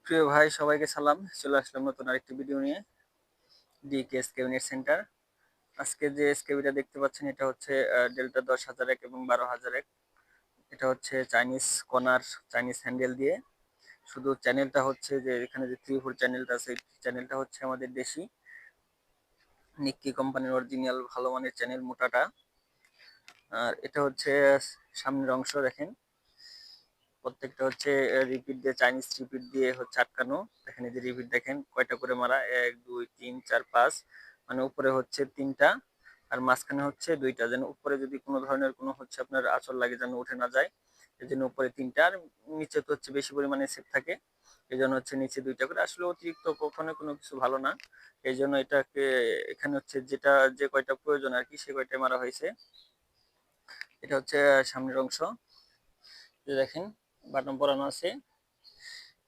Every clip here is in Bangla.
প্রিয় ভাই সবাইকে সালাম। চলে আসলাম নতুন আরেকটি ভিডিও নিয়ে। ডিকেএস ক্যাবিনেট সেন্টার। আজকে যে এসকেবিটা দেখতে পাচ্ছেন এটা হচ্ছে ডেল্টা 10,001 এবং 12,001। এটা হচ্ছে চাইনিজ কর্নার, চাইনিজ হ্যান্ডেল দিয়ে। শুধু চ্যানেলটা হচ্ছে যে এখানে যে 3-4 চ্যানেলটা আছে, এই চ্যানেলটা হচ্ছে আমাদের দেশি নিক্কি কোম্পানির অরিজিনাল ভালো মানের চ্যানেল মোটাটা। আর এটা হচ্ছে সামনের অংশ দেখেন, প্রত্যেকটা হচ্ছে রিপিট দিয়ে, চাইনিজ রিপিট দিয়ে হচ্ছে আটকানো। দেখেন এই যে রিপিট দেখেন কয়টা করে মারা, 1 2 3 4 5, মানে উপরে হচ্ছে 3টা আর মাঝখানে হচ্ছে 2টা, যেন উপরে যদি কোনো ধরনের কোনো হচ্ছে আপনার আঁচড় লাগে যেন উঠে না যায়। এই জন্য উপরে 3টা আর নিচে তো হচ্ছে বেশি পরিমাণে সেট থাকে, এই জন্য হচ্ছে নিচে 2টা করে। আসলে অতিরিক্ত কখনো কোনো কিছু ভালো না, এই জন্য এটাকে এখানে হচ্ছে যেটা যে কয়টা প্রয়োজন আর কি সে কয়টাই মারা হয়েছে। এটা হচ্ছে সামনের অংশ, যে দেখেন বাটন পরানো আছে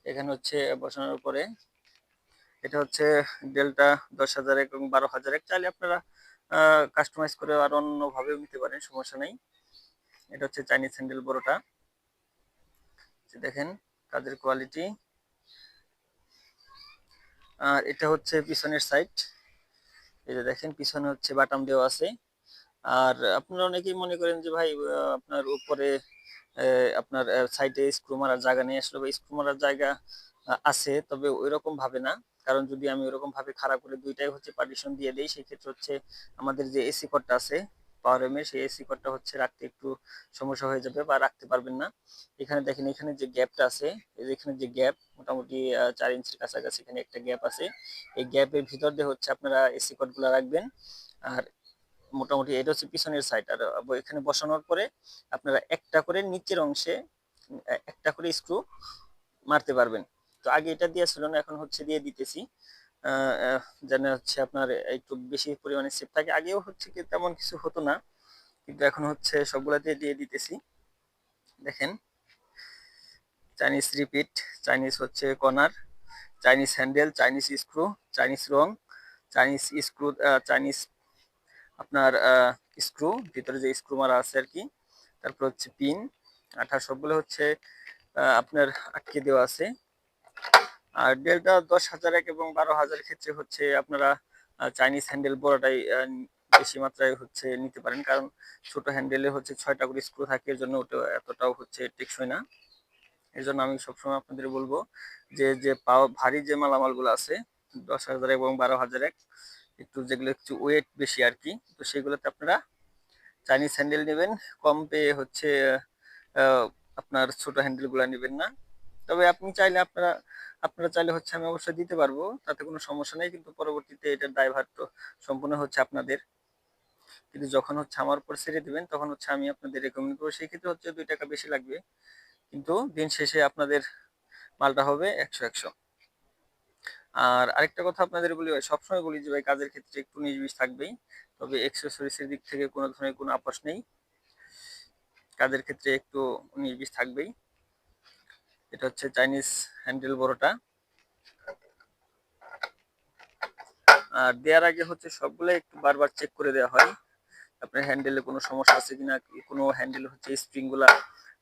এখানে হচ্ছে বসানোর পরে। এটা হচ্ছে ডেল্টা 10,001 এবং 12,001। চাইলে আপনারা কাস্টমাইজ করে আর অন্যভাবেও নিতে পারেন, সমস্যা নেই। এটা হচ্ছে চাইনিজ হ্যান্ডেল বড়টা, দেখেন কাজের কোয়ালিটি। আর এটা হচ্ছে পিছনের সাইড, এই যে দেখেন পিছনে হচ্ছে বাটাম দেওয়া আছে। আর আপনারা অনেকেই মনে করেন যে ভাই আপনার উপরে আপনার সাইডে স্ক্রু মারার জায়গা নেই। আসলে স্ক্রু মারার জায়গা আছে, তবে ওইরকম ভাবে না। কারণ যদি আমি ওইরকম ভাবে খাড়া করে দুইটাই হচ্ছে পার্টিশন দিয়ে দেই, সেই ক্ষেত্রে হচ্ছে আমাদের যে এসি কর্ডটা আছে পাওয়ার এম এর, সেই এসি কর্ডটা হচ্ছে রাখতে একটু সমস্যা হয়ে যাবে বা রাখতে পারবেন না। এখানে দেখেন এখানে যে গ্যাপটা আছে, এই যে এখানে যে গ্যাপ মোটামুটি 4 ইঞ্চির কাছাকাছি এখানে একটা গ্যাপ আছে। এই গ্যাপের ভিতর দিয়ে হচ্ছে আপনারা এসি কর্ড গুলা রাখবেন। আর মোটামুটি এটা হচ্ছে পিছনের সাইড। আর এখানে বসানোর পরে আপনারা একটা করে নিচের অংশে একটা করে স্ক্রু মারতে পারবেন। তো আগে এটা দিয়ে ছিল না, এখন হচ্ছে দিয়ে দিতেছি যেন হচ্ছে আপনার একটু বেশি পরিমাণে সেফ থাকে। আগেও হচ্ছে কি তেমন কিছু হতো না, কিন্তু এখন হচ্ছে সবগুলাতে দিয়ে দিতেছি। দেখেন চাইনিজ রিপিট, চাইনিজ হচ্ছে corner, Chinese handle, Chinese screw, Chinese রং, চাইনিজ স্ক্রু, চাইনিজ আপনার স্ক্রু ভিতরে যে স্ক্রু মারা আছে আর কি। তারপর হচ্ছে পিন, আঠা সবগুলো হচ্ছে আপনার আটকে দেওয়া আছে। আর ডেল্টা 10,001 এবং 12,000 ক্ষেত্রে হচ্ছে আপনারা চাইনিজ হ্যান্ডেল বড়টাই বেশি মাত্রায় হচ্ছে নিতে পারেন, কারণ ছোট হ্যান্ডেলে হচ্ছে 6টা করে স্ক্রু থাকে, এর জন্য ওটা এতটাও হচ্ছে টেকসই না। এর জন্য আমি সবসময় আপনাদের বলবো যে যে ভারী যে মালামালগুলো আছে 10,000 এবং 12,001, একটু যেগুলো একটু ওয়েট বেশি আর কি, তো সেগুলোতে আপনারা চাইনিজ হ্যান্ডেল নেবেন। কম পেয়ে হচ্ছে আহ, আপনার ছোট হ্যান্ডেল গুলা নেবেন না। তবে আপনি চাইলে আপনারা চাইলে হচ্ছে আমি অবশ্যই দিতে পারবো, তাতে কোনো সমস্যা নেই, কিন্তু পরবর্তীতে এটার দায়ভার তো সম্পূর্ণ হচ্ছে আপনাদের। কিন্তু যখন হচ্ছে আমার উপর ছেড়ে দিবেন তখন হচ্ছে আমি আপনাদের রেকমেন্ড করবো, সেই ক্ষেত্রে হচ্ছে 2 টাকা বেশি লাগবে, কিন্তু দিন শেষে আপনাদের মালটা হবে 100-100। আর আরেকটা কথা আপনাদের বলি ভাই, সবসময় বলি যে ভাই কাজের ক্ষেত্রে একটু 19-20 থাকবেই, তবে এক্সেসরিজের দিক থেকে কোনো ধরনের কোনো আপোষ নেই, কাজের ক্ষেত্রে একটু 19-20 থাকবেই। এটা হচ্ছে চাইনিজ হ্যান্ডেল বড়টা। আর দেওয়ার আগে হচ্ছে সবগুলো একটু বারবার চেক করে দেওয়া হয় আপনার হ্যান্ডেলে কোনো সমস্যা আছে কিনা, কোনো হ্যান্ডেল হচ্ছে স্প্রিং গুলা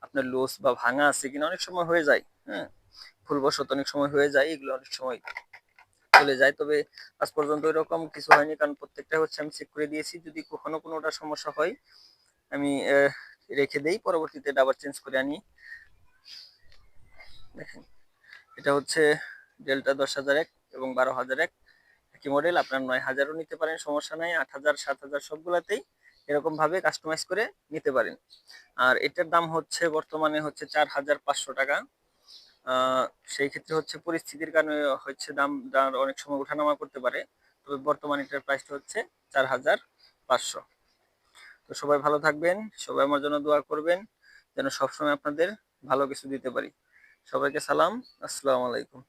আপনার লুজ বা ভাঙা আছে কিনা, অনেক সময় হয়ে যায়। হ্যাঁ, ভুলবশত অনেক সময় হয়ে যায়, এগুলো অনেক সময় চলে যায়। তবে আজ পর্যন্ত এরকম কিছু হয়নি, কারণ প্রত্যেকটা হচ্ছে আমি চেক করে দিয়েছি। যদি কখনো কোনোটা সমস্যা হয় আমি রেখে দেই, পরবর্তীতে আবার চেঞ্জ করে আনি। দেখেন এটা হচ্ছে ডেল্টা 10,001 এবং 12,001 একই মডেল। আপনার 9,000ও নিতে পারেন, সমস্যা নাই। 8,000 7,000 সবগুলাতেই এরকম ভাবে কাস্টমাইজ করে নিতে পারেন। আর এটার দাম হচ্ছে বর্তমানে হচ্ছে 4,500 টাকা। সেই ক্ষেত্রে হচ্ছে পরিস্থিতির কারণে হচ্ছে দাম অনেক সময় ওঠানামা করতে পারে, তবে বর্তমানে এটার প্রাইসটা হচ্ছে 4,500। তো সবাই ভালো থাকবেন, সবাই আমার জন্য দোয়া করবেন যেন সবসময় আপনাদের ভালো কিছু দিতে পারি। সবাইকে সালাম, আসসালামু আলাইকুম।